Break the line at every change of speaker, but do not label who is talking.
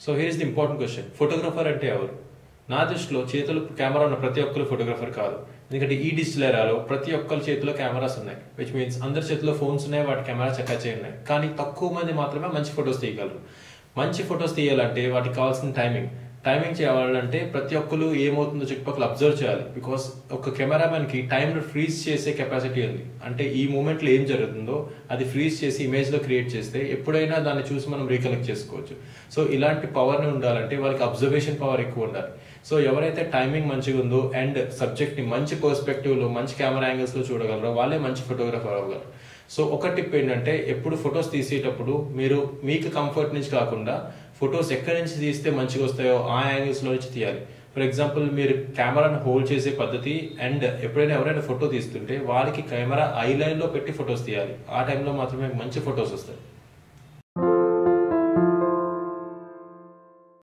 So here is the important question, photographer అంటే ఎవరు? నా దృష్టిలో చేతులు కెమెరా ఉన్న ప్రతి ఒక్కరు ఫోటోగ్రఫర్ కాదు. ఎందుకంటే ఈ డిజిటల్ ఎరాలో ప్రతి ఒక్కరి చేతిలో కెమెరాస్ ఉన్నాయి, విచ్ మీన్స్ అందరి చేతిలో ఫోన్స్ ఉన్నాయి, వాటి కెమెరా చక్కచే ఉన్నాయి. కానీ తక్కువ మంది మాత్రమే మంచి ఫొటోస్ తీయగలరు. మంచి ఫొటోస్ తీయాలంటే వాటికి కావాల్సిన టైమింగ్ చేయాలంటే ప్రతి ఒక్కరు ఏమవుతుందో చుట్టుపక్కల అబ్జర్వ్ చేయాలి. బికాస్ ఒక కెమెరామెన్కి టైంను ఫ్రీజ్ చేసే కెపాసిటీ ఉంది. అంటే ఈ మూమెంట్లో ఏం జరుగుతుందో అది ఫ్రీజ్ చేసి ఇమేజ్లో క్రియేట్ చేస్తే ఎప్పుడైనా దాన్ని చూసి మనం రీకలెక్ట్ చేసుకోవచ్చు. సో ఇలాంటి పవర్ని ఉండాలంటే వాళ్ళకి అబ్జర్వేషన్ పవర్ ఎక్కువ ఉండాలి. సో ఎవరైతే టైమింగ్ మంచిగా ఉందో అండ్ సబ్జెక్ట్ని మంచి పర్స్పెక్టివ్లో మంచి కెమెరా యాంగిల్స్లో చూడగలరో వాళ్ళే మంచి ఫోటోగ్రఫర్ అవ్వగలరు. సో ఒక టిప్ ఏంటంటే, ఎప్పుడు ఫొటోస్ తీసేటప్పుడు మీరు మీకు కంఫర్ట్ నుంచి కాకుండా ఫొటోస్ ఎక్కడి నుంచి తీస్తే మంచిగా వస్తాయో ఆ యాంగిల్స్లో నుంచి తీయాలి. ఫర్ ఎగ్జాంపుల్, మీరు కెమెరాను హోల్డ్ చేసే పద్ధతి అండ్ ఎప్పుడైనా ఎవరైనా ఫోటో తీస్తుంటే వాళ్ళకి కెమెరా ఐ లైన్లో పెట్టి ఫొటోస్ తీయాలి. ఆ టైంలో మాత్రమే మంచి ఫొటోస్ వస్తాయి.